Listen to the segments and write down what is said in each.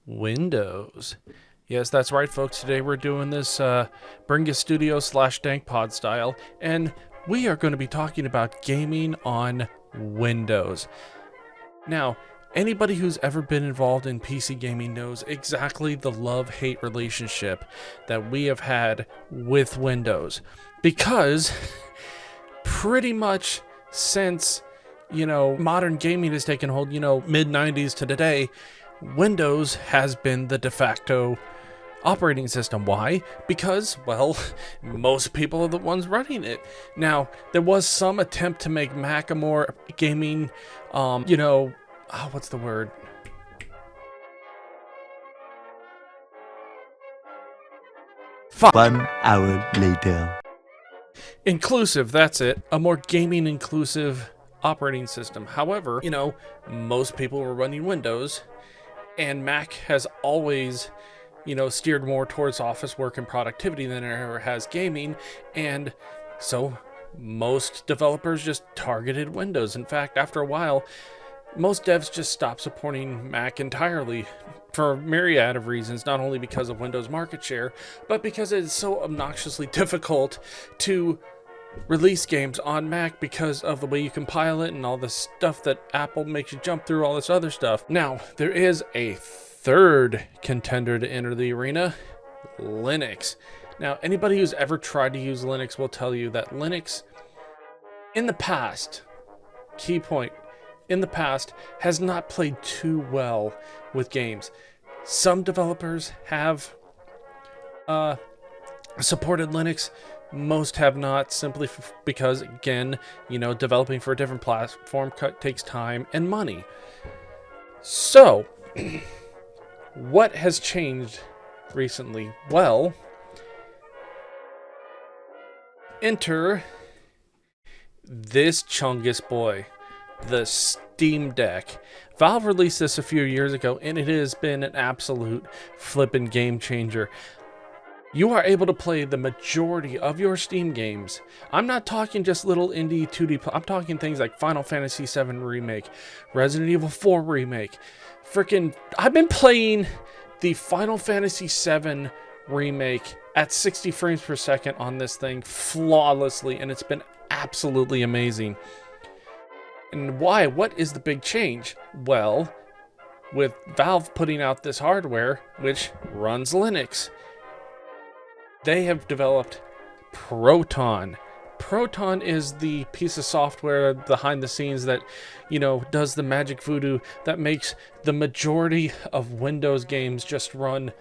Windows. Yes, that's right, folks. Today we're doing this Bring a Studio / Dank Pod style, and we are going to be talking about gaming on Windows. Now, anybody who's ever been involved in PC gaming knows exactly the love-hate relationship that we have had with Windows, because pretty much since, modern gaming has taken hold, mid-90s to today, Windows has been the de facto operating system. Why? Because, well, most people are the ones running it. Now, there was some attempt to make Mac a more gaming, what's the word? Fuck. 1 hour later. Inclusive, that's it. A more gaming inclusive operating system. However, most people were running Windows, and Mac has always, steered more towards office work and productivity than it ever has gaming, and so most developers just targeted Windows. In fact, after a while, most devs just stopped supporting Mac entirely for a myriad of reasons, not only because of Windows market share, but because it is so obnoxiously difficult to release games on Mac because of the way you compile it and all the stuff that Apple makes you jump through, all this other stuff. Now, there is a third contender to enter the arena, Linux. Now, anybody who's ever tried to use Linux will tell you that Linux, in the past, key point, in the past, has not played too well with games. Some developers have supported Linux. Most have not, simply because, again, developing for a different platform takes time and money. So, what has changed recently? Well, enter this chungus boy, the Steam Deck. Valve released this a few years ago, and it has been an absolute flippin' game changer. You are able to play the majority of your Steam games. I'm not talking just little indie 2D, I'm talking things like Final Fantasy VII Remake, Resident Evil 4 Remake. I've been playing the Final Fantasy VII Remake at 60 frames per second on this thing flawlessly, and it's been absolutely amazing. And why? What is the big change? Well, with Valve putting out this hardware, which runs Linux, they have developed Proton. Proton is the piece of software behind the scenes that, does the magic voodoo that makes the majority of Windows games just run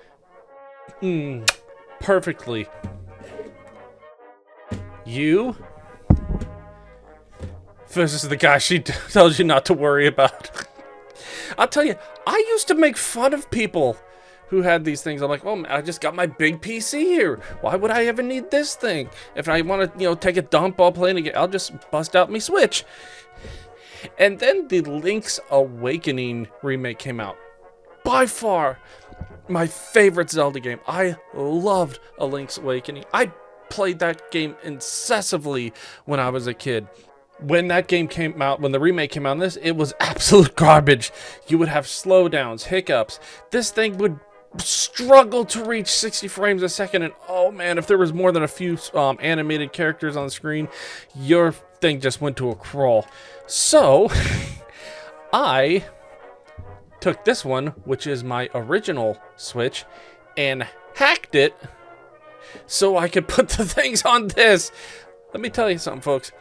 perfectly. This is the guy she tells you not to worry about. I'll tell you, I used to make fun of people who had these things. I'm like, oh, I just got my big PC here. Why would I ever need this thing? If I want to, take a dump while playing again, I'll just bust out my Switch. And then the Link's Awakening remake came out. By far, my favorite Zelda game. I loved A Link's Awakening. I played that game incessantly when I was a kid. When that game came out, when the remake came out, it was absolute garbage. You would have slowdowns, hiccups. This thing would struggle to reach 60 frames a second, and oh man, if there was more than a few animated characters on the screen, your thing just went to a crawl. So, I took this one, which is my original Switch, and hacked it so I could put the things on this. Let me tell you something, folks.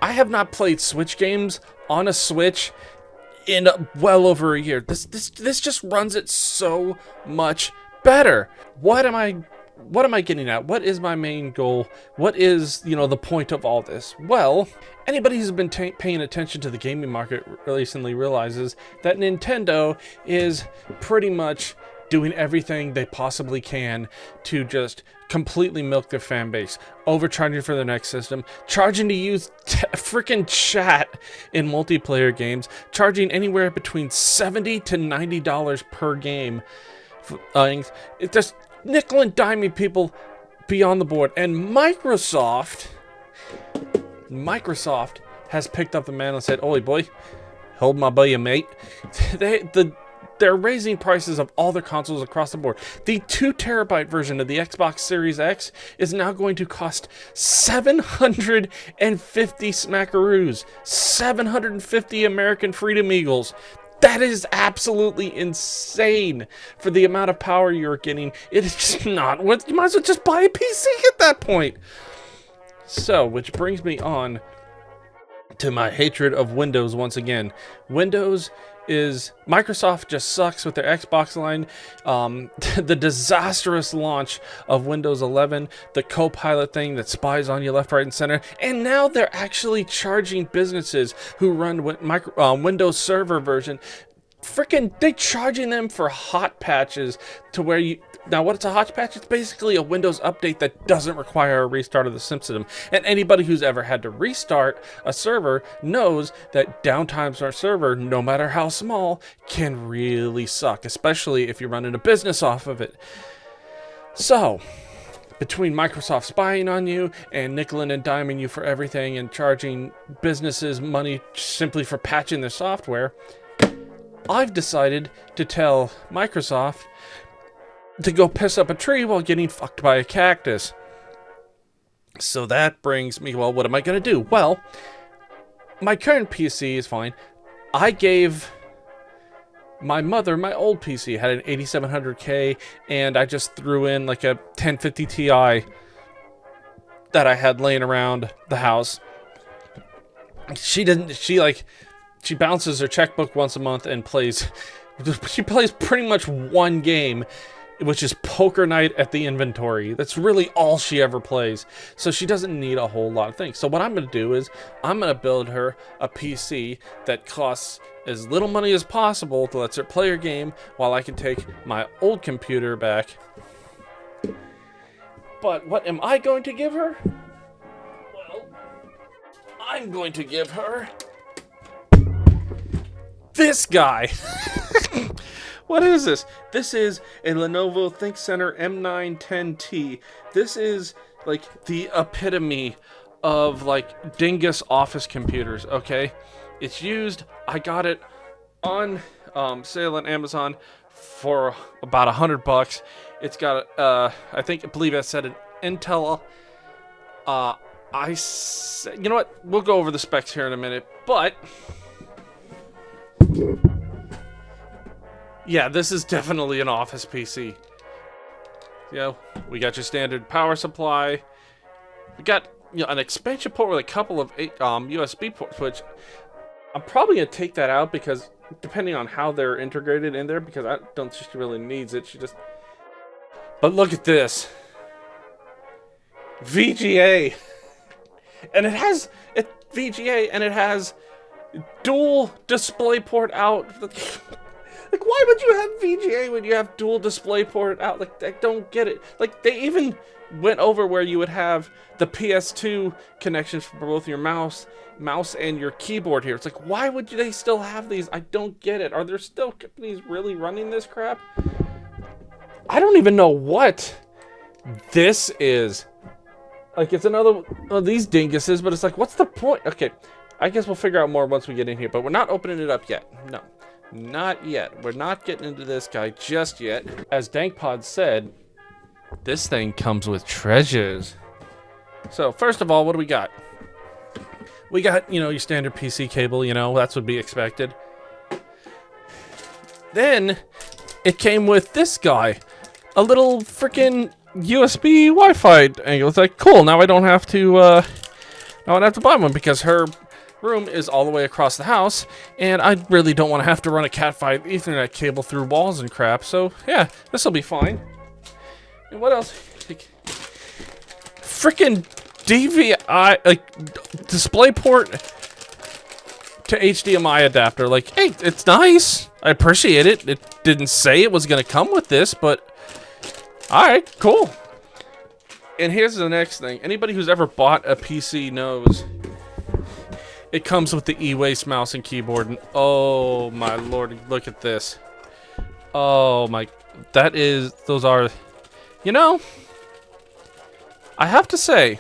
I have not played Switch games on a Switch in well over a year. This just runs it so much better. What am I getting at? What is my main goal? What is, the point of all this? Well, anybody who's been paying attention to the gaming market recently realizes that Nintendo is pretty much doing everything they possibly can to just completely milk their fan base, overcharging for their next system, charging to use freaking chat in multiplayer games, charging anywhere between $70 to $90 per game. It's just nickel and diming people beyond the board. And Microsoft has picked up the mantle and said, "Oi boy, hold my beer, mate." The they're raising prices of all their consoles across the board. The 2 terabyte version of the Xbox Series X is now going to cost 750 smackaroos, 750 American Freedom Eagles. That is absolutely insane for the amount of power you're getting. It is just not worth. You might as well just buy a PC at that point. So, which brings me on to my hatred of Windows once again. Microsoft just sucks with their Xbox line. The disastrous launch of Windows 11, the Copilot thing that spies on you left, right, and center, and now they're actually charging businesses who run Windows Server version. They're charging them for hot patches to where you. Now, what is a hot patch? It's basically a Windows update that doesn't require a restart of the system. And anybody who's ever had to restart a server knows that downtimes on a server, no matter how small, can really suck, especially if you're running a business off of it. So, between Microsoft spying on you and nickel and diming you for everything and charging businesses money simply for patching their software, I've decided to tell Microsoft to go piss up a tree while getting fucked by a cactus. So that brings me, well, what am I going to do? Well, my current PC is fine. I gave my mother my old PC. It had an 8700K, and I just threw in like a 1050 Ti that I had laying around the house. She bounces her checkbook once a month and she plays pretty much one game, which is Poker Night at the Inventory. That's really all she ever plays. So she doesn't need a whole lot of things. So what I'm going to do is I'm going to build her a PC that costs as little money as possible to let her play her game while I can take my old computer back. But what am I going to give her? Well, I'm going to give her this guy. What is this? This is a Lenovo ThinkCentre M910T. This is like the epitome of like dingus office computers, okay? It's used. I got it on sale on Amazon for about $100. It's got I believe I said an Intel. You know what? We'll go over the specs here in a minute, but yeah, this is definitely an office PC. You know, we got your standard power supply. We got, you know, an expansion port with a couple of USB ports, which I'm probably gonna take that out because depending on how they're integrated in there, because I don't think she really needs it. But look at this VGA, and it has VGA, and it has dual DisplayPort out. Like, why would you have VGA when you have dual DisplayPort out? Like, I don't get it. Like, they even went over where you would have the PS2 connections for both your mouse and your keyboard here. It's like, why would they still have these? I don't get it. Are there still companies really running this crap? I don't even know what this is. Like, it's another one of these dinguses, but it's like, what's the point? Okay, I guess we'll figure out more once we get in here, but we're not opening it up yet. No. Not yet. We're not getting into this guy just yet. As DankPod said, this thing comes with treasures. So, first of all, what do we got? We got, you know, your standard PC cable, you know, that's what be expected. Then, it came with this guy. A little freaking USB Wi-Fi angle. It's like, cool, now I don't have to buy one because her room is all the way across the house, and I really don't want to have to run a Cat5 Ethernet cable through walls and crap, so yeah, this will be fine. And what else? Freaking DVI, like, DisplayPort to HDMI adapter. Like, hey, it's nice. I appreciate it. It didn't say it was going to come with this, but alright, cool. And here's the next thing. Anybody who's ever bought a PC knows it comes with the e-waste mouse and keyboard, and oh my lord, look at this. Oh my, those are, you know, I have to say,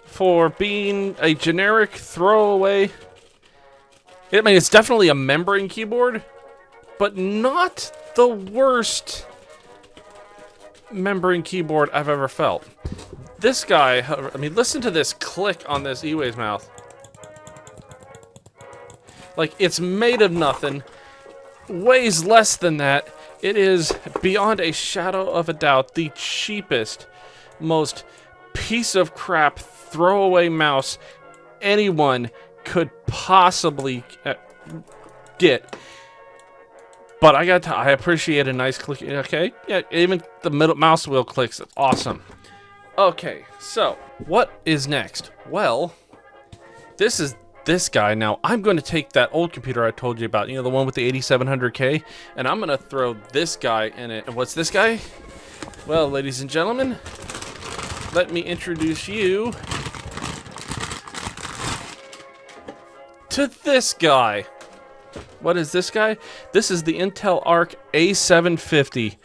for being a generic throwaway I mean, it's definitely a membrane keyboard, but not the worst membrane keyboard I've ever felt. This guy, I mean, listen to this click on this Eway's mouth. Like, it's made of nothing, weighs less than that. It is, beyond a shadow of a doubt, the cheapest, most piece of crap throwaway mouse anyone could possibly get. But I appreciate a nice click. Okay, yeah, even the middle mouse wheel clicks. It's awesome. Okay, so what is next? Well, this is this guy. Now, I'm going to take that old computer I told you about, you know, the one with the 8700K, and I'm going to throw this guy in it. And what's this guy? Well, ladies and gentlemen, let me introduce you to this guy. What is this guy? This is the Intel Arc A750.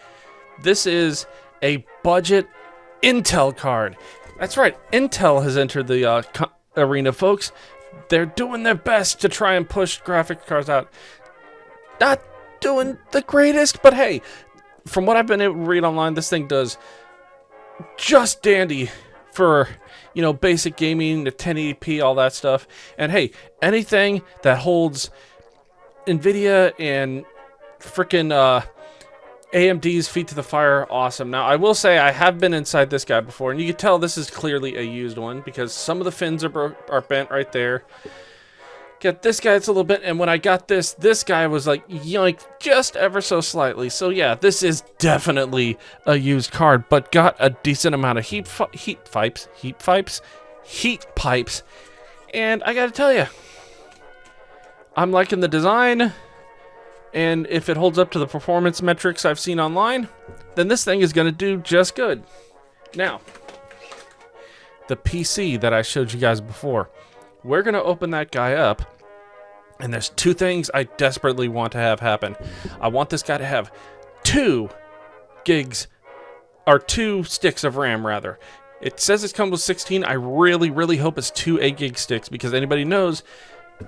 This is a budget Intel card. That's right, Intel has entered the arena, folks. They're doing their best to try and push graphics cards out. Not doing the greatest, but hey, from what I've been able to read online, this thing does just dandy for, you know, basic gaming, the 1080p, all that stuff. And hey, anything that holds NVIDIA and frickin' AMD's feet to the fire, awesome. Now, I will say I have been inside this guy before, and you can tell this is clearly a used one because some of the fins are bent right there. Get this guy, it's a little bit, and when I got this guy was like, yoink, just ever so slightly. So yeah, this is definitely a used card, but got a decent amount of heat pipes, and I gotta tell you, I'm liking the design. And if it holds up to the performance metrics I've seen online, then this thing is going to do just good. Now, the PC that I showed you guys before, we're going to open that guy up. And there's two things I desperately want to have happen. I want this guy to have 2 gigs, or 2 sticks of RAM, rather. It says it comes with 16. I really, really hope it's 2 8-gig sticks, because anybody knows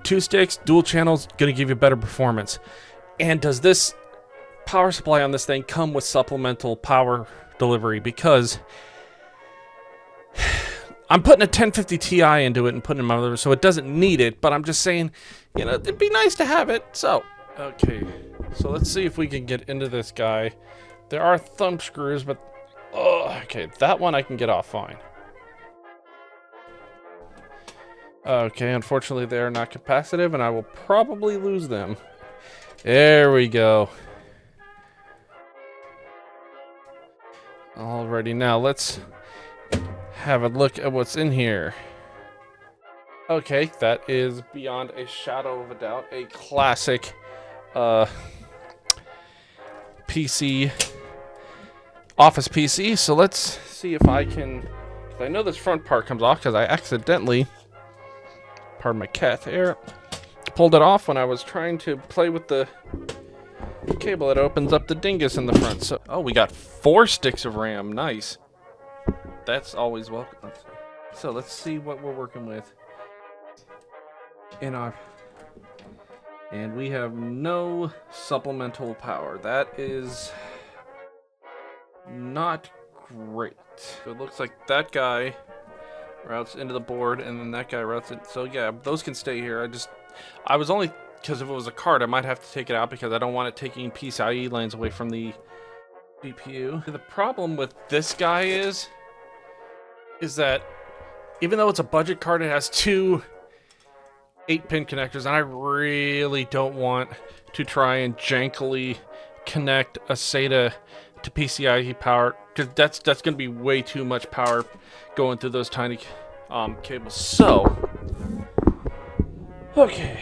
2 sticks, dual channels, going to give you better performance. And does this power supply on this thing come with supplemental power delivery? Because I'm putting a 1050 Ti into it and putting it in my other, so it doesn't need it, but I'm just saying, you know, it'd be nice to have it. So, okay, so let's see if we can get into this guy. There are thumb screws, but, oh, okay, that one I can get off fine. Okay, unfortunately they're not capacitive, and I will probably lose them. There we go. Alrighty, now let's have a look at what's in here. Okay, that is beyond a shadow of a doubt a classic PC, office PC. So let's see if I can, I know this front part comes off because I accidentally, pardon my cat there, pulled it off when I was trying to play with the cable that opens up the dingus in the front. So, oh, we got 4 sticks of RAM. Nice. That's always welcome. So let's see what we're working with in our, and we have no supplemental power. That is not great. So it looks like that guy routes into the board, and then that guy routes it. So yeah, those can stay here. I was only, because if it was a card, I might have to take it out because I don't want it taking PCIe lanes away from the GPU. The problem with this guy is that even though it's a budget card, it has 2 8-pin connectors, and I really don't want to try and jankily connect a SATA to PCIe power, because that's going to be way too much power going through those tiny cables. So, okay,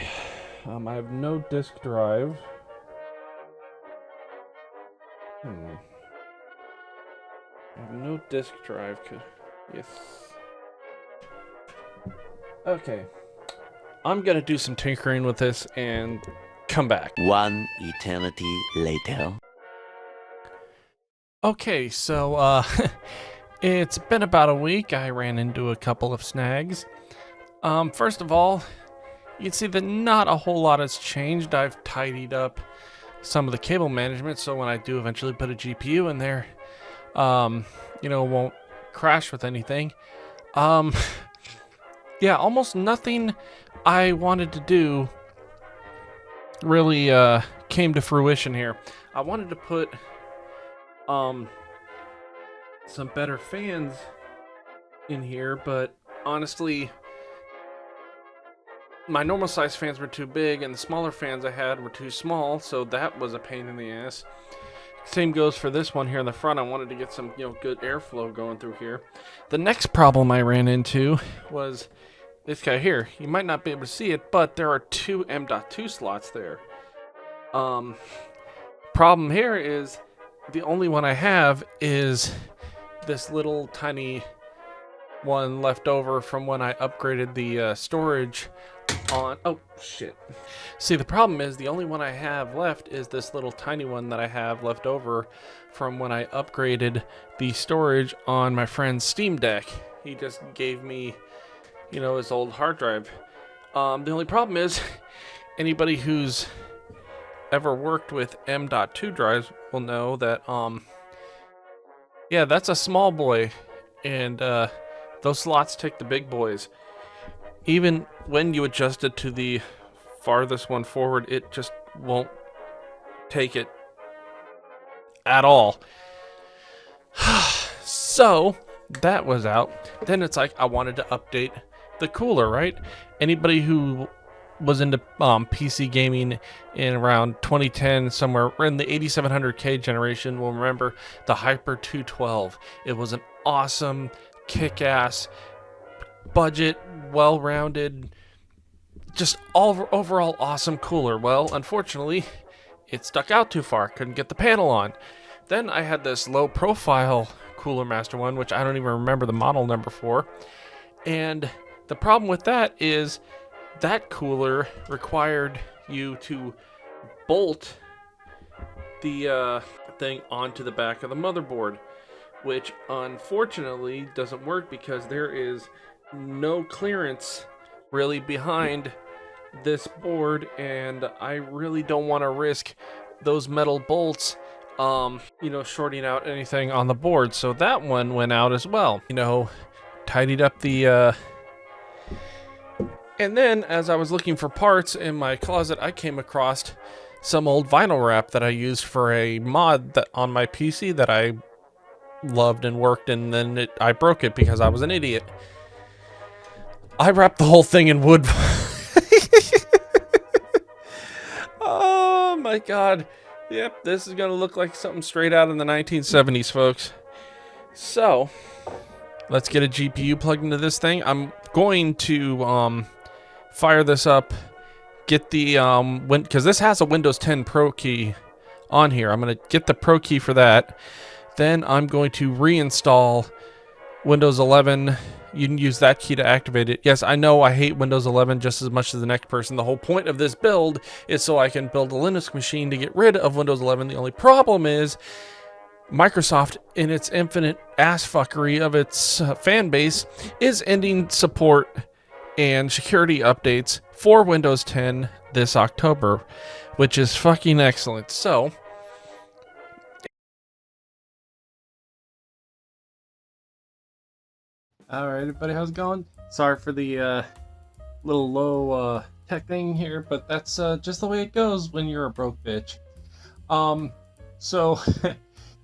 I have no disk drive. I have no disk drive. Yes. Okay. I'm gonna do some tinkering with this and come back. One eternity later. Okay, so it's been about a week. I ran into a couple of snags. First of all, you can see that not a whole lot has changed. I've tidied up some of the cable management, so when I do eventually put a GPU in there, you know, it won't crash with anything. Yeah, almost nothing I wanted to do really came to fruition here. I wanted to put some better fans in here, but honestly, my normal size fans were too big and the smaller fans I had were too small, so that was a pain in the ass. Same goes for this one here in the front. I wanted to get some, you know, good airflow going through here. The next problem I ran into was this guy here. You might not be able to see it, but there are two M.2 slots there. Problem here is the only one I have is this little tiny one left over from when I upgraded the storage on. Oh shit. See, the problem is the only one I have left is this little tiny one that I have left over from when I upgraded the storage on my friend's Steam Deck. He just gave me, you know, his old hard drive. The only problem is anybody who's ever worked with M.2 drives will know that yeah, that's a small boy, and those slots take the big boys. Even when you adjust it to the farthest one forward, it just won't take it at all. So that was out. Then it's like I wanted to update the cooler, right? Anybody who was into PC gaming in around 2010, somewhere in the 8700K generation, will remember the Hyper 212. It was an awesome, kick-ass, budget, well-rounded, just overall awesome cooler. Well, unfortunately, it stuck out too far. Couldn't get the panel on. Then I had this low-profile Cooler Master one, which I don't even remember the model number for. And the problem with that is that cooler required you to bolt the thing onto the back of the motherboard, which unfortunately doesn't work because there is no clearance really behind this board, and I really don't want to risk those metal bolts you know, shorting out anything on the board. So that one went out as well. You know, tidied up the and then as I was looking for parts in my closet, I came across some old vinyl wrap that I used for a mod that on my PC that I loved and worked, and then I broke it because I was an idiot. I wrapped the whole thing in wood. Oh my god. Yep, this is gonna look like something straight out in the 1970s, folks. So, let's get a GPU plugged into this thing. I'm going to fire this up, get the because this has a Windows 10 Pro key on here. I'm gonna get the Pro key for that. Then I'm going to reinstall Windows 11. You can use that key to activate it. Yes, I know I hate Windows 11 just as much as the next person. The whole point of this build is so I can build a Linux machine to get rid of Windows 11. The only problem is Microsoft, in its infinite ass fuckery of its fan base, is ending support and security updates for Windows 10 this October, which is fucking excellent. So, alright everybody, how's it going? Sorry for the little low tech thing here, but that's just the way it goes when you're a broke bitch. So,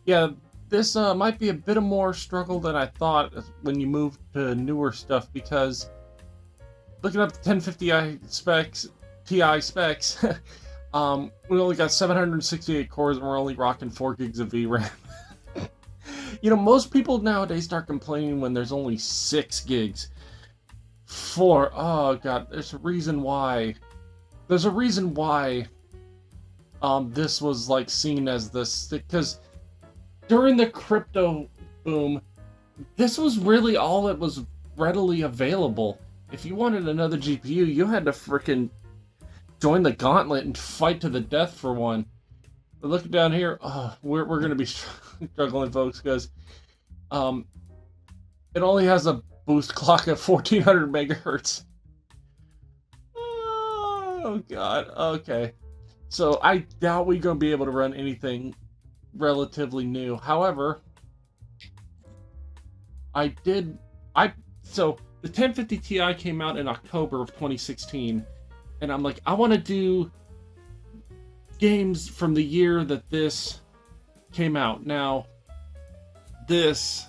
yeah, this might be a bit of more struggle than I thought when you move to newer stuff, because looking up the 1050i specs, Ti specs, we only got 768 cores and we're only rocking 4 gigs of VRAM. You know, most people nowadays start complaining when there's only 6 gigs. Oh god, there's a reason why. There's a reason why this was like seen as this, because during the crypto boom, this was really all that was readily available. If you wanted another GPU, you had to frickin' join the gauntlet and fight to the death for one. But looking down here, we're going to be struggling, folks, because it only has a boost clock of 1400 megahertz. Oh god. Okay. So I doubt we're gonna be able to run anything relatively new. However, I did. I so the 1050 Ti came out in October of 2016, and I'm like, I want to do games from the year that this came out. Now, this,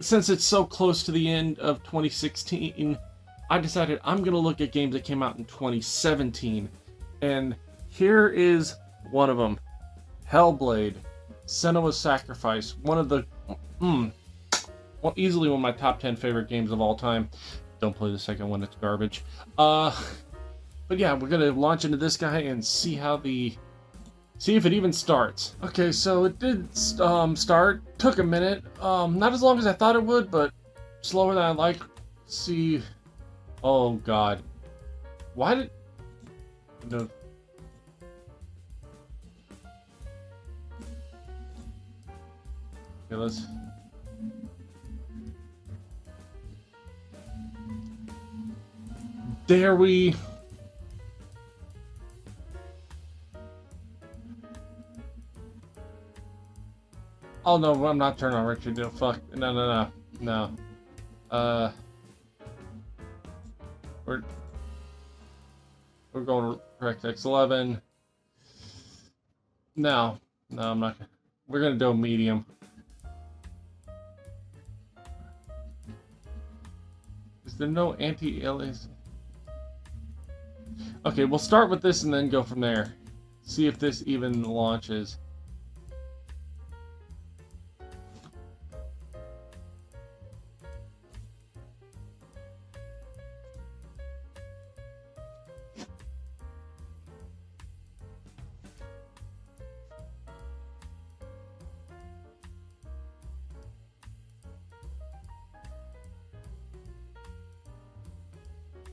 since it's so close to the end of 2016, I decided I'm going to look at games that came out in 2017. And here is one of them. Hellblade, Senua's Sacrifice. One of the... well, easily one of my top 10 favorite games of all time. Don't play the second one, it's garbage. But yeah, we're going to launch into this guy and see how the... see if it even starts. Okay, so it did start. Took a minute. Not as long as I thought it would, but slower than I like. Let's see. Oh god. Why did... no. Okay, let's... There we... Oh no, I'm not turning on Richard. No, fuck. No. We're going DirectX 11. No, I'm not. We're gonna do a medium. Is there no anti-aliasing? Okay, we'll start with this and then go from there. See if this even launches.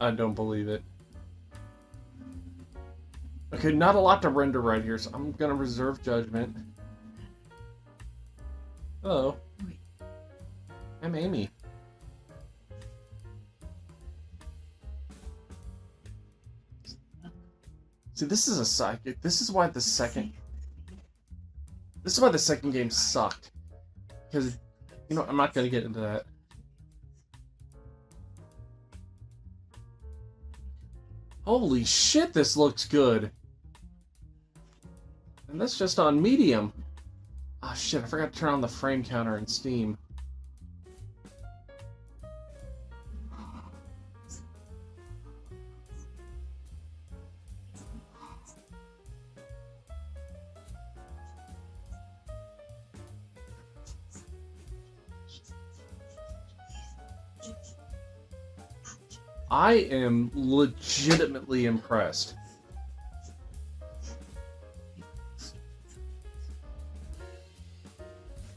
I don't believe it. Okay, not a lot to render right here, so I'm gonna reserve judgment. Hello. I'm Amy. See, this is a psychic. This is why the second game sucked. Because, you know, I'm not gonna get into that. Holy shit, this looks good. And that's just on medium. Ah, shit, I forgot to turn on the frame counter in Steam. I am legitimately impressed.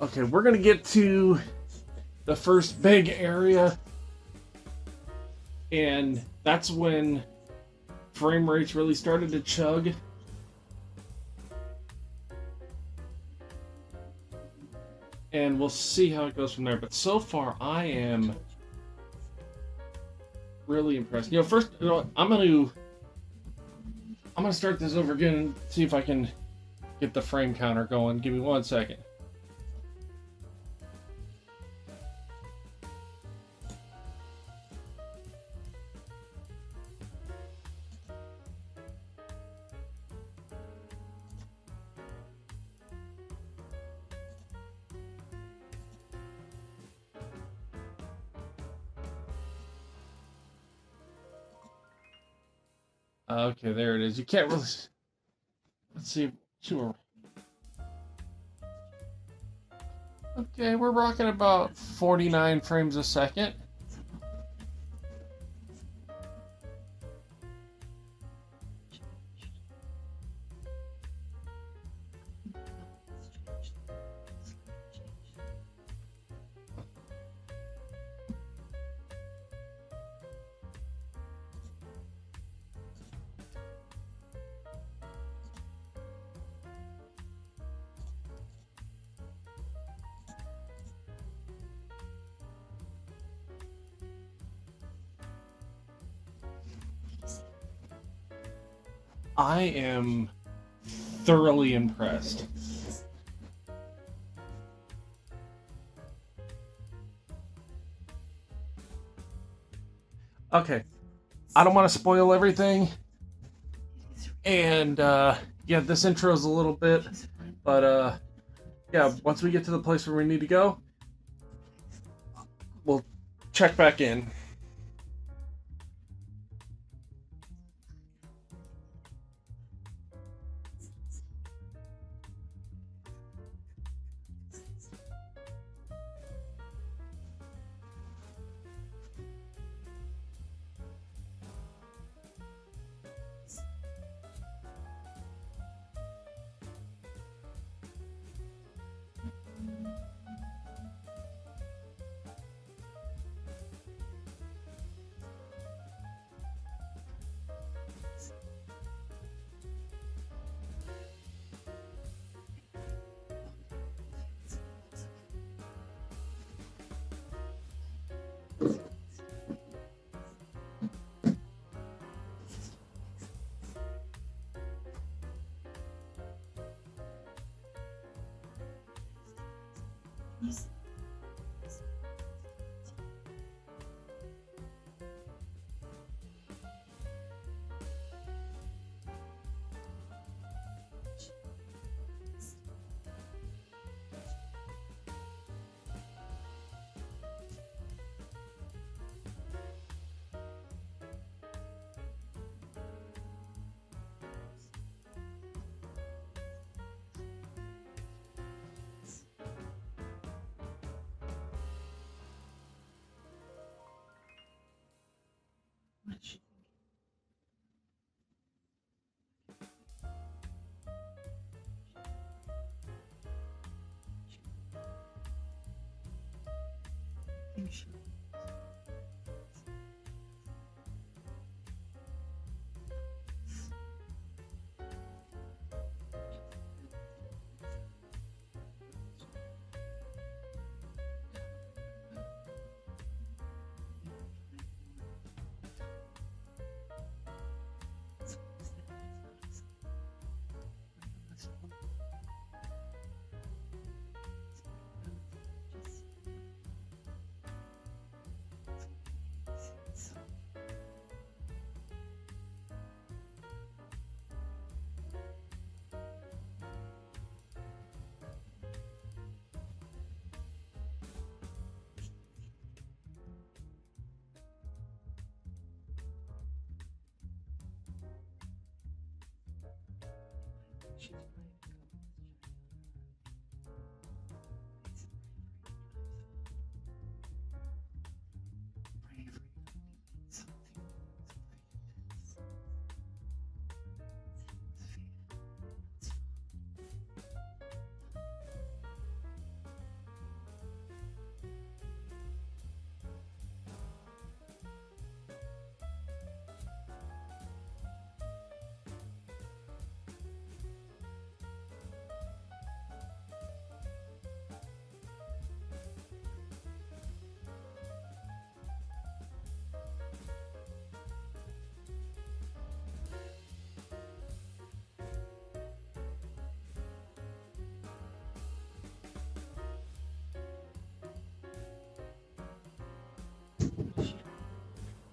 Okay, we're gonna get to the first big area, and that's when frame rates really started to chug. And we'll see how it goes from there. But so far, I am really impressed. You know, first, you know, I'm gonna start this over again and see if I can get the frame counter going. Give me 1 second. Okay, there it is. You can't really... Let's see. Sure. Okay, we're rocking about 49 frames a second. I am thoroughly impressed. Okay, I don't want to spoil everything, and yeah, this intro is a little bit, but yeah, once we get to the place where we need to go, we'll check back in.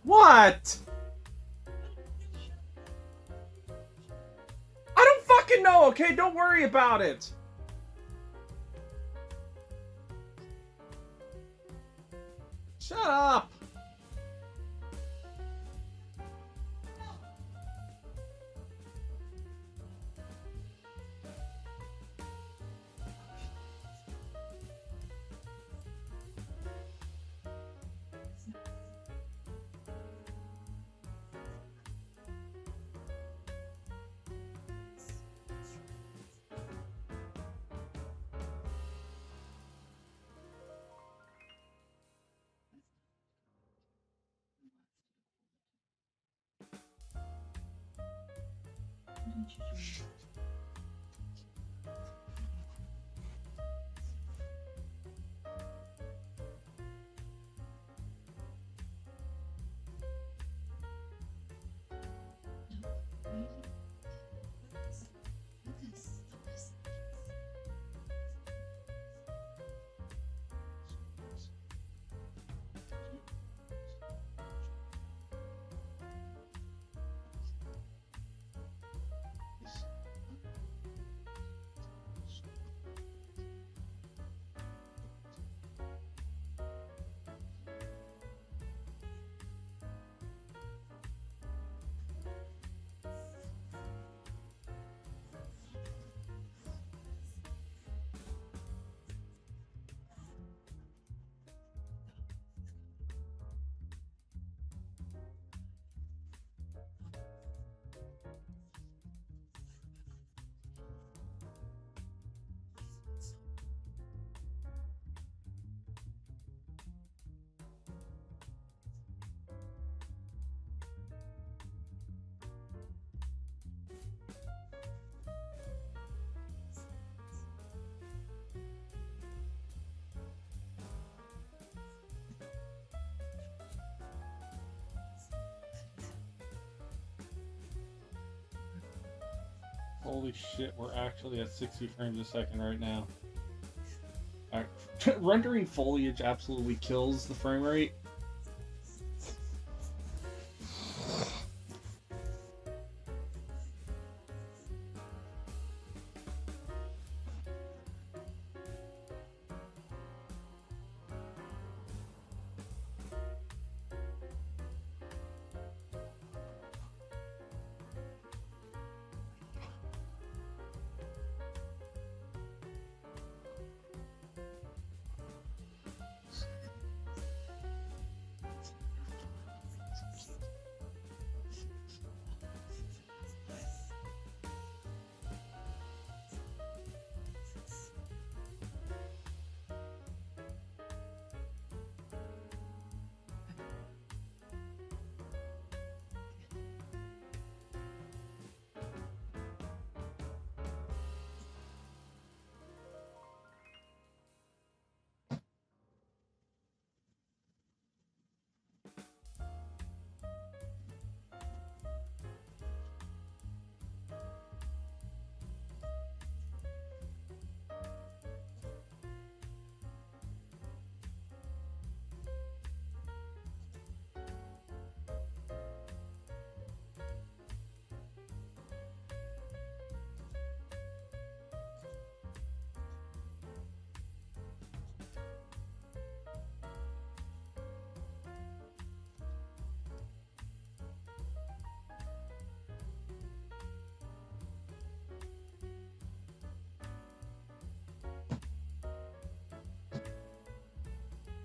What? I don't fucking know, okay? Don't worry about it. Shut up. Holy shit, we're actually at 60 frames a second right now. Rendering foliage absolutely kills the frame rate.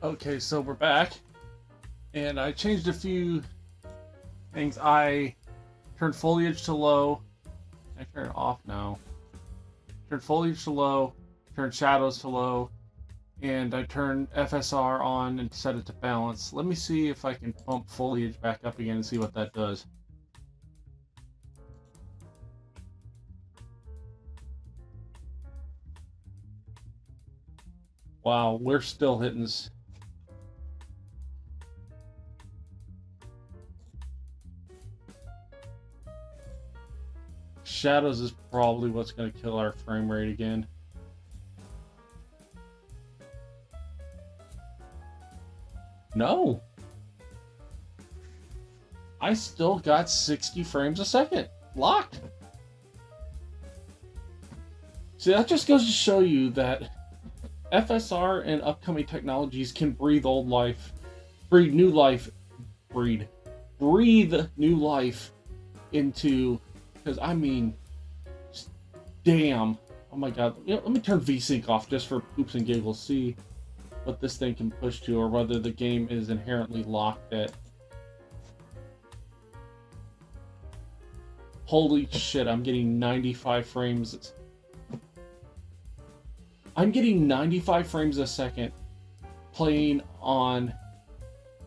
Okay, so we're back, and I changed a few things. I turned foliage to low. I turn it off now. Turned foliage to low, turned shadows to low, and I turned FSR on and set it to balance. Let me see if I can pump foliage back up again and see what that does. Wow, we're still hitting this. Shadows is probably what's going to kill our frame rate again. No. I still got 60 frames a second. Locked. See, that just goes to show you that FSR and upcoming technologies can breathe old life, breathe new life into, because I mean, damn, oh my god, let me turn VSync off just for poops and giggles, see what this thing can push to, or whether the game is inherently locked at. Holy shit, I'm getting 95 frames. I'm getting 95 frames a second playing on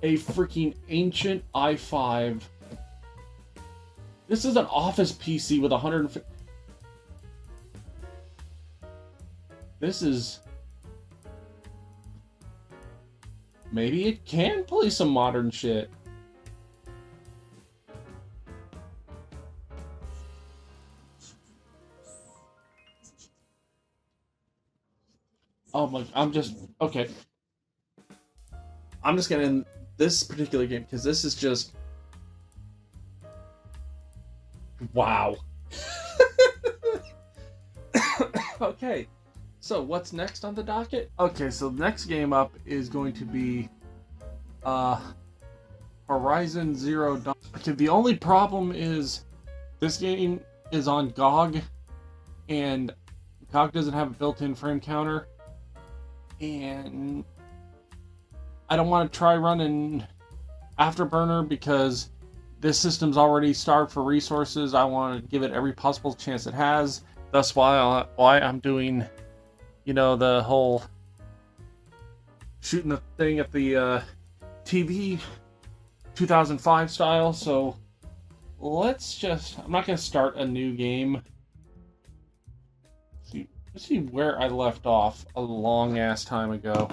a freaking ancient i5. This is an office PC with 150. This is... Maybe it can play some modern shit. Oh my, I'm just, okay. I'm just gonna end this particular game because this is just, wow. Okay, so what's next on the docket? Okay, so the next game up is going to be Horizon Zero Dawn. Okay, the only problem is this game is on GOG, and GOG doesn't have a built-in frame counter. And I don't want to try running Afterburner because this system's already starved for resources. I want to give it every possible chance it has. That's why I'm doing, you know, the whole shooting the thing at the TV 2005 style. So let's just, I'm not going to start a new game. Let's see where I left off a long ass time ago.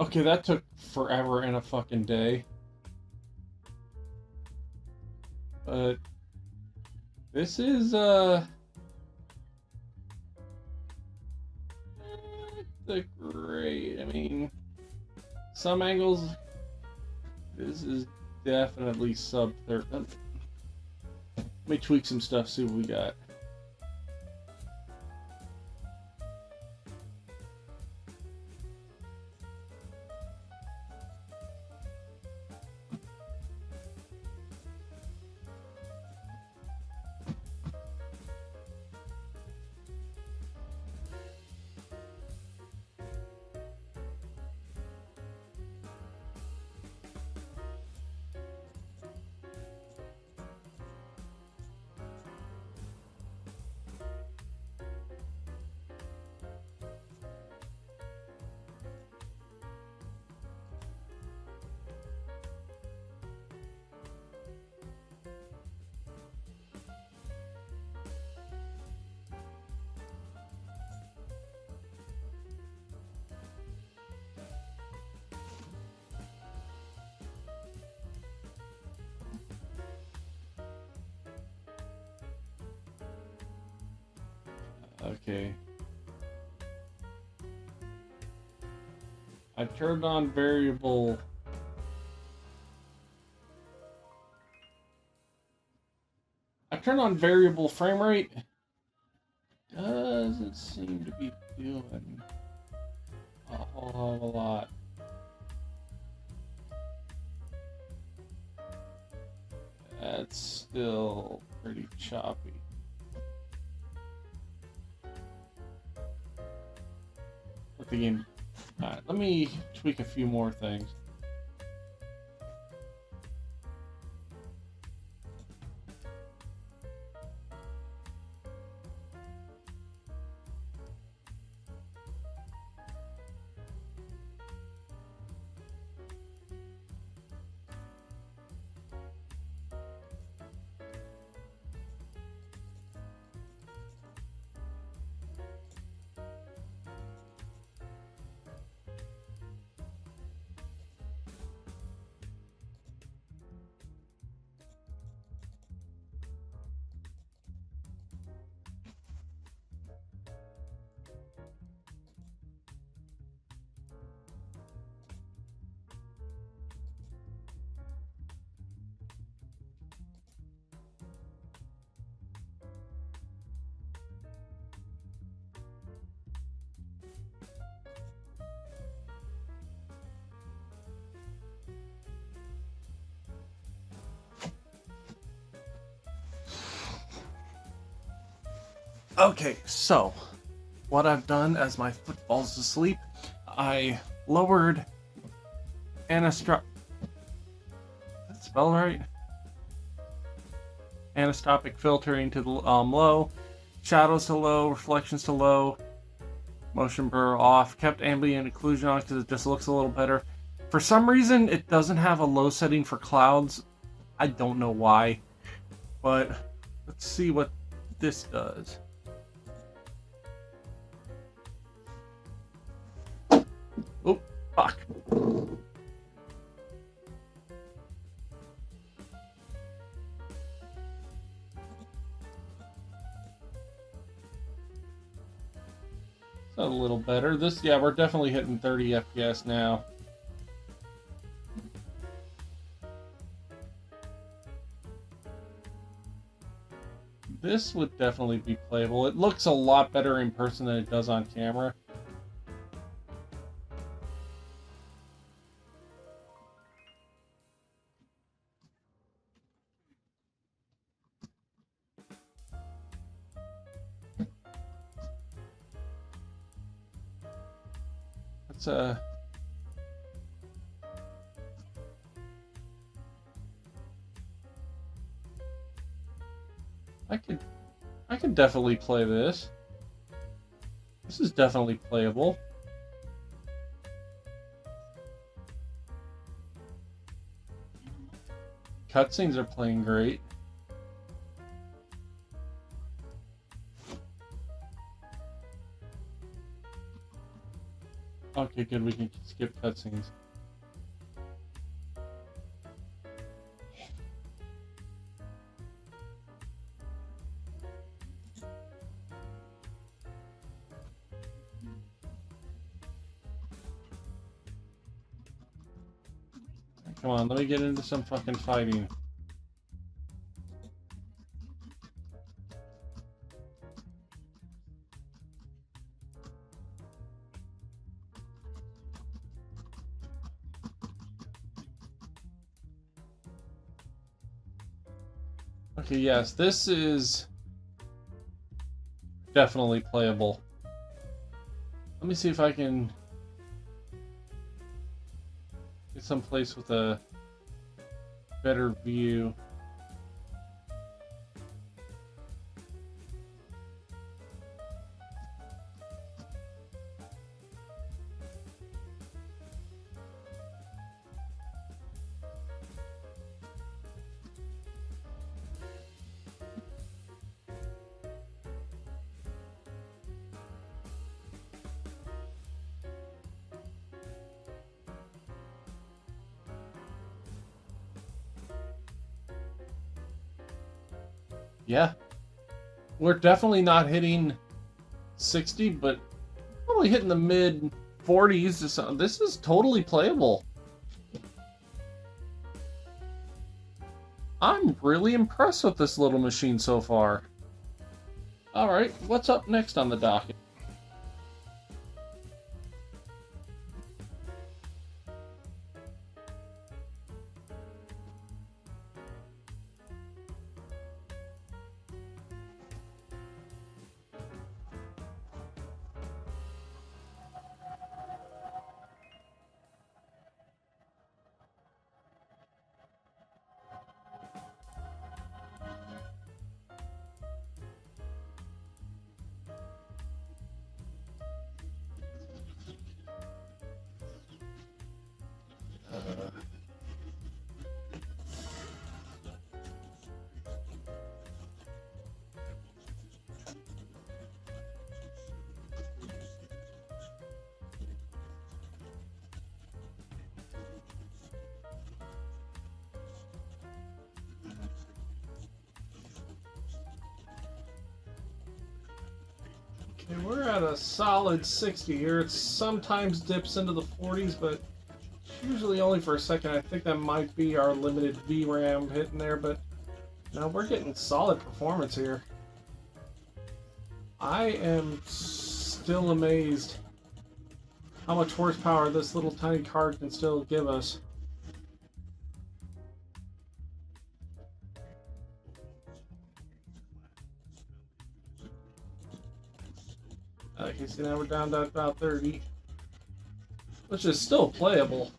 Okay, that took forever and a fucking day. But This is the great. I mean, some angles. This is definitely sub 30. Let me tweak some stuff. See what we got. Okay. I turned on variable. I turned on variable frame rate. Doesn't seem to be doing a whole lot. That's still pretty choppy. Let the game. Alright, let me tweak a few more things. Okay, so what I've done as my foot falls asleep, I lowered that spell right? Anisotropic filtering to low, shadows to low, reflections to low, motion blur off, kept ambient occlusion on because it just looks a little better. For some reason, it doesn't have a low setting for clouds. I don't know why, but let's see what this does. Oh, fuck. A little better. This, yeah, we're definitely hitting 30 FPS now. This would definitely be playable. It looks a lot better in person than it does on camera. Let's I could definitely play this. This is definitely playable. Cutscenes are playing great. Okay, good, we can skip cutscenes. Come on, let me get into some fucking fighting. Okay, yes, this is definitely playable. Let me see if I can get someplace with a better view. Yeah, we're definitely not hitting 60, but probably hitting the mid 40s or something. This is totally playable. I'm really impressed with this little machine so far. Alright, what's up next on the docket? Okay, we're at a solid 60 here. It sometimes dips into the 40s, but usually only for a second. I think that might be our limited VRAM hitting there, but no, we're getting solid performance here. I am still amazed how much horsepower this little tiny card can still give us. Okay, see now we're down to about 30, which is still playable.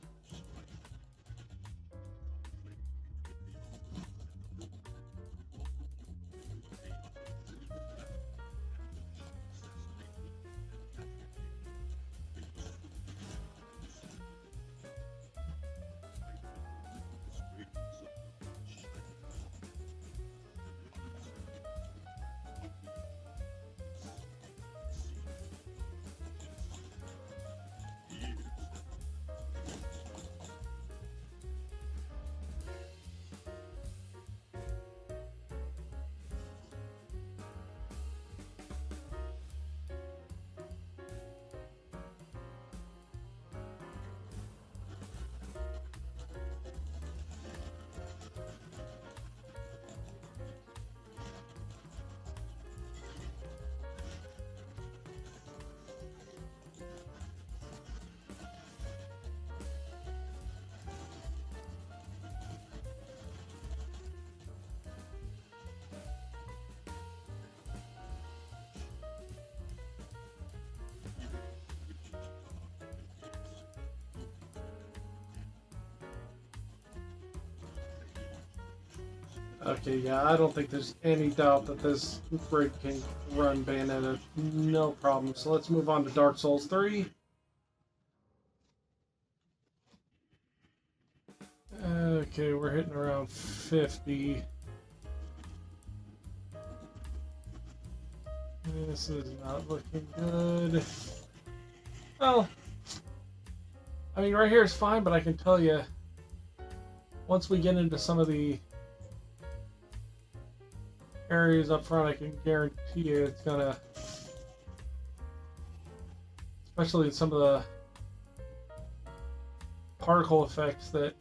Okay, yeah, I don't think there's any doubt that this rig can run Bayonetta no problem. So let's move on to Dark Souls 3. Okay, we're hitting around 50. This is not looking good. Well, I mean, right here is fine, but I can tell you, once we get into some of the areas up front, I can guarantee you it's gonna, especially some of the particle effects that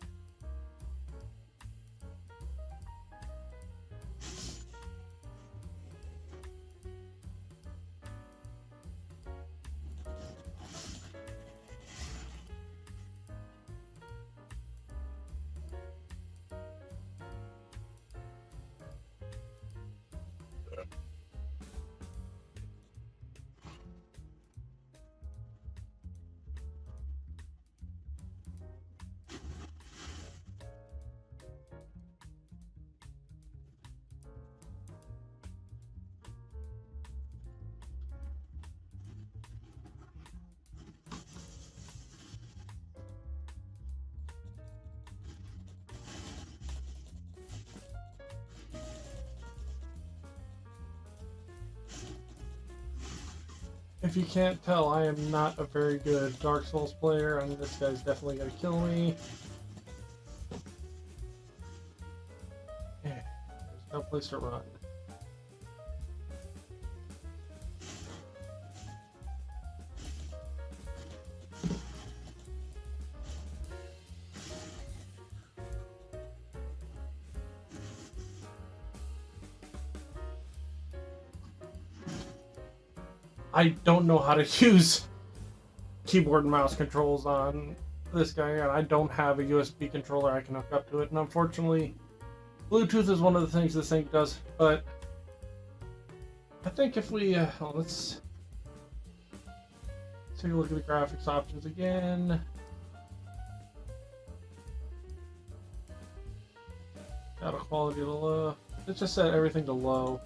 If you can't tell, I am not a very good Dark Souls player, and this guy's definitely gonna kill me. Yeah, there's no place to run. I don't know how to use keyboard and mouse controls on this guy, and I don't have a USB controller I can hook up to it, and unfortunately Bluetooth is one of the things this thing does. But I think if we let's take a look at the graphics options again. Data quality to low. Let's just set everything to low.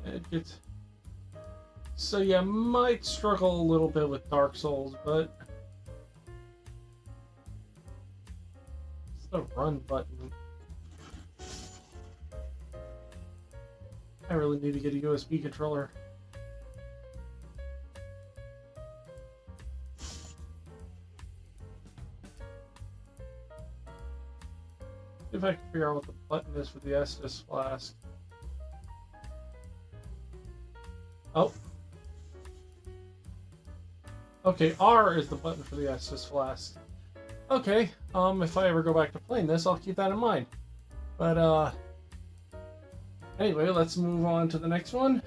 It gets... So yeah, might struggle a little bit with Dark Souls, but it's the run button. I really need to get a USB controller. See if I can figure out what the button is for the Estus flask. Oh. Okay, R is the button for the Estus flask. Okay, if I ever go back to playing this, I'll keep that in mind. But, anyway, let's move on to the next one.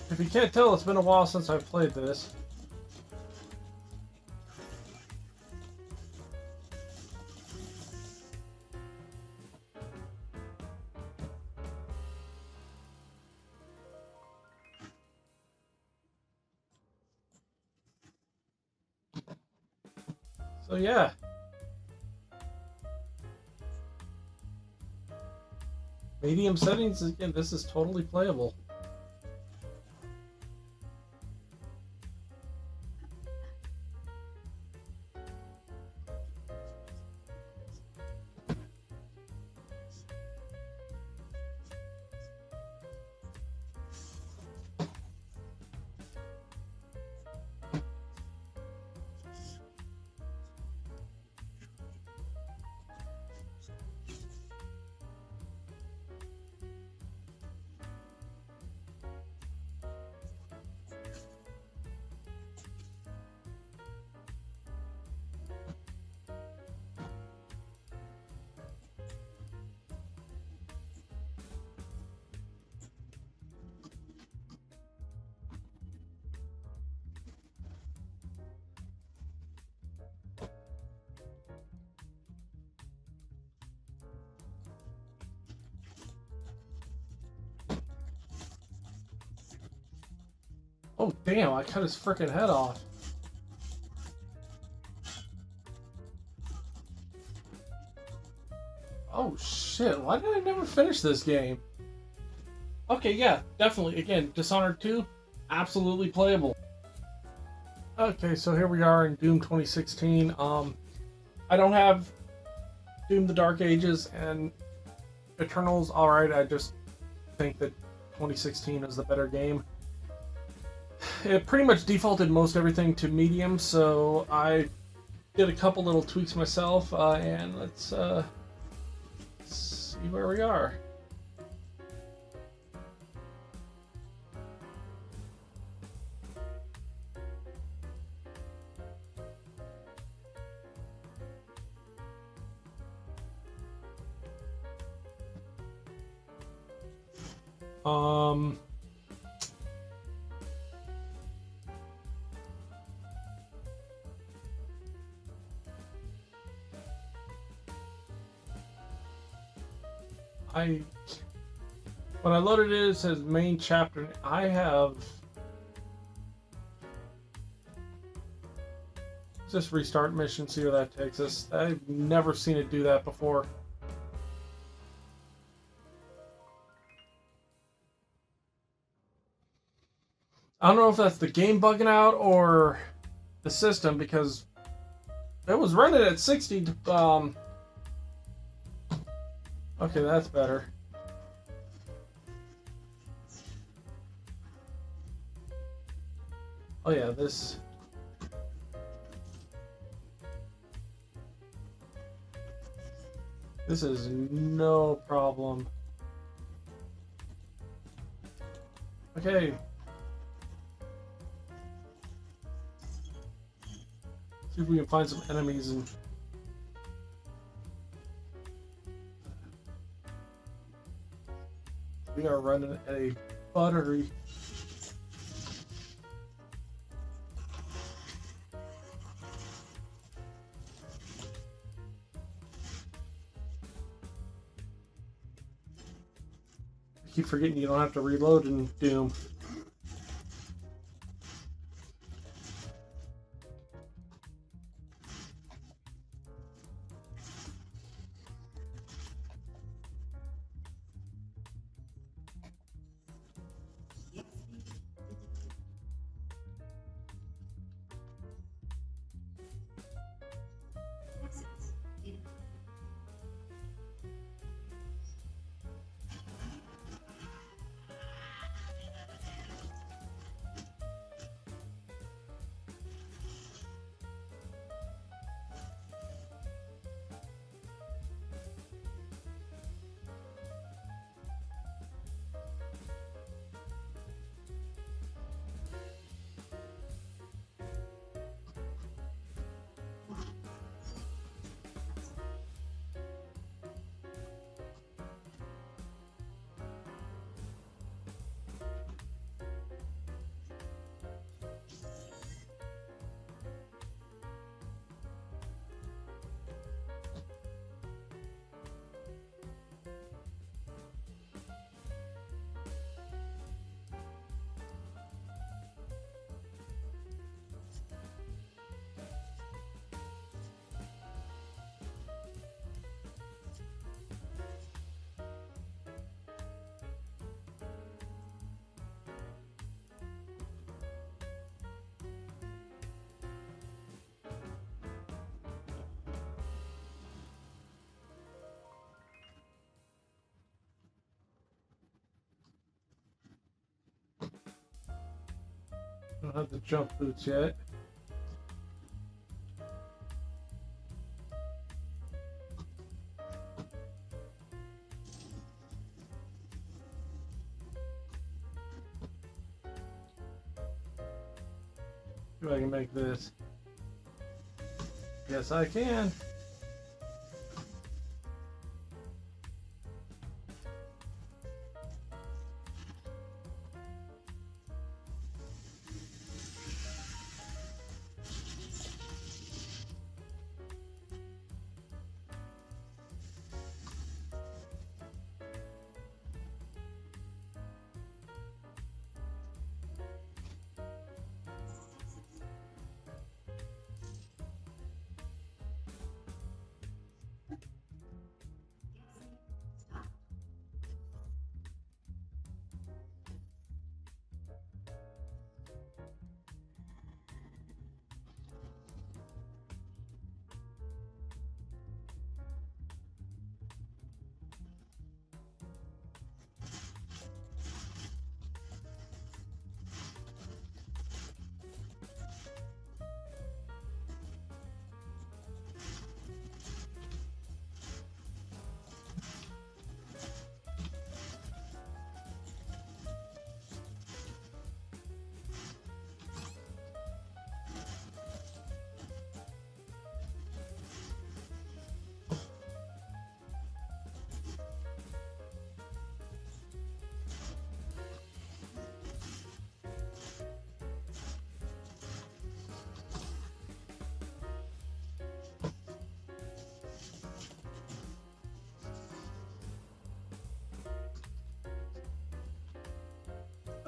If you can't tell, it's been a while since I've played this. So yeah. Medium settings, again, this is totally playable. Oh, damn, I cut his freaking head off. Oh, shit. Why did I never finish this game? Okay, yeah, definitely. Again, Dishonored 2, absolutely playable. Okay, so here we are in Doom 2016. I don't have Doom the Dark Ages, and Eternal's alright. I just think that 2016 is the better game. It pretty much defaulted most everything to medium, so I did a couple little tweaks myself, and let's see where we are. When I loaded it, it says main chapter. I have just restart mission, see where that takes us. I've never seen it do that before. I don't know if that's the game bugging out or the system, because it was running at 60. Okay, that's better. Oh yeah, this. This is no problem. Okay. See if we can find some enemies and. We are running a buttery. I keep forgetting you don't have to reload in Doom. Don't have the jump boots yet. See if I can make this. Yes, I can.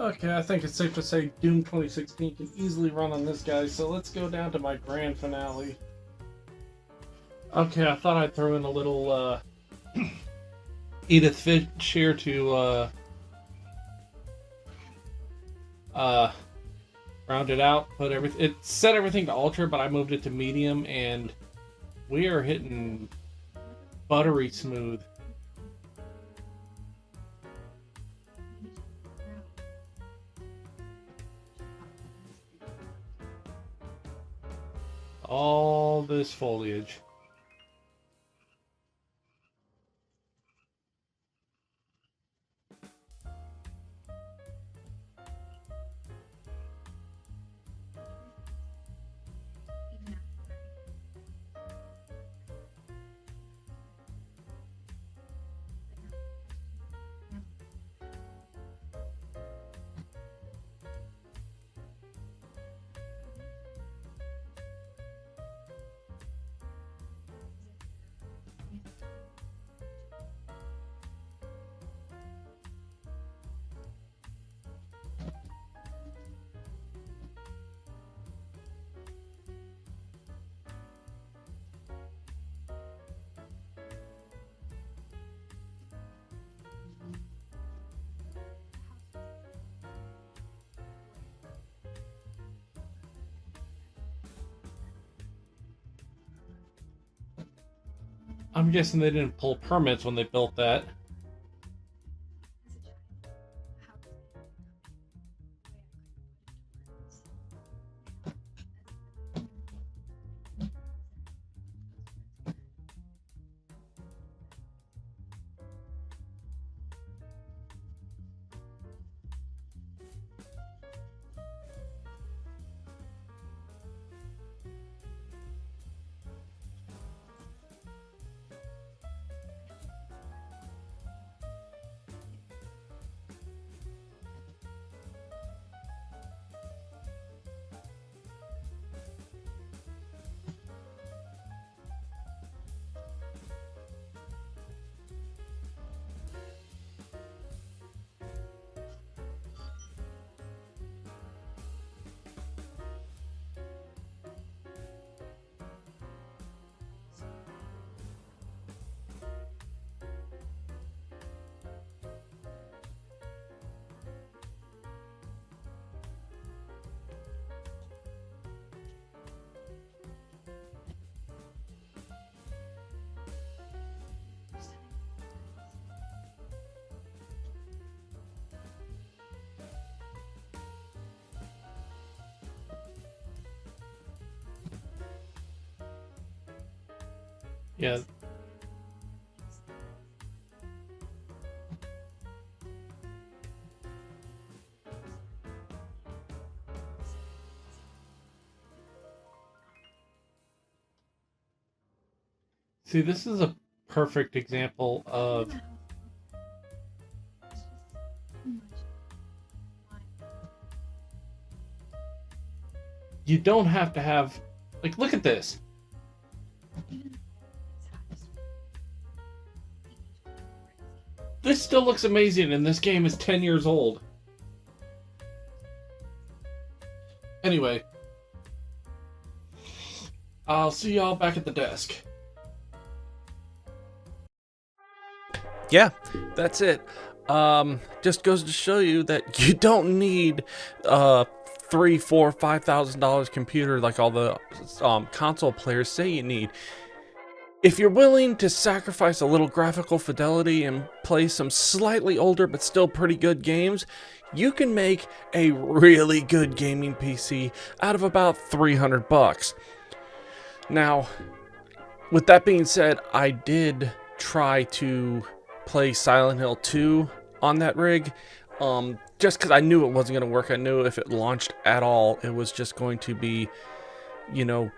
Okay, I think it's safe to say Doom 2016 can easily run on this guy, so let's go down to my grand finale. Okay, I thought I'd throw in a little Edith Finch here to round it out. Put everything. It set everything to ultra, but I moved it to medium, and we are hitting buttery smooth. All this foliage. I'm guessing they didn't pull permits when they built that. Yeah. See, this is a perfect example of you don't have to have, like, look at this. This still looks amazing, and this game is 10 years old. Anyway, I'll see y'all back at the desk. Yeah, that's it. Just goes to show you that you don't need $3, $4, $5,000 computer like all the console players say you need. If you're willing to sacrifice a little graphical fidelity and play some slightly older but still pretty good games, you can make a really good gaming PC out of about $300. Now, with that being said, I did try to play Silent Hill 2 on that rig, just because I knew it wasn't going to work. I knew if it launched at all, it was just going to be, you know,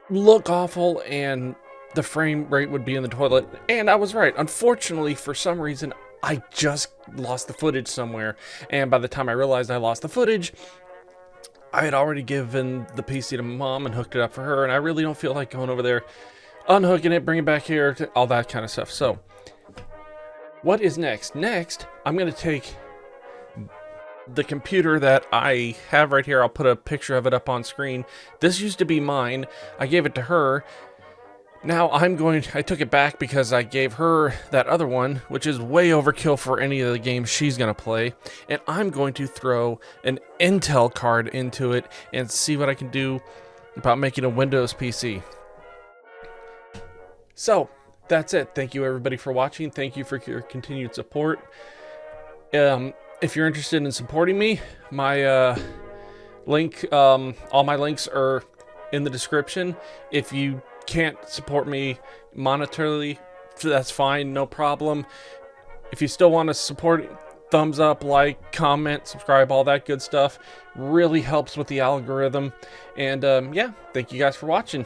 look awful and the frame rate would be in the toilet. And I was right. Unfortunately, for some reason, I just lost the footage somewhere. And by the time I realized I lost the footage, I had already given the PC to Mom and hooked it up for her. And I really don't feel like going over there, unhooking it, bringing it back here, all that kind of stuff. So what is next? Next, I'm going to take the computer that I have right here, I'll put a picture of it up on screen. This used to be mine. I gave it to her. Now I took it back because I gave her that other one, which is way overkill for any of the games she's going to play. And I'm going to throw an Intel card into it and see what I can do about making a Windows PC. So, that's it. Thank you everybody for watching. Thank you for your continued support. If you're interested in supporting me, my link, all my links are in the description. If you can't support me monetarily, that's fine, no problem. If you still want to support, thumbs up, like, comment, subscribe, all that good stuff really helps with the algorithm. And yeah, thank you guys for watching.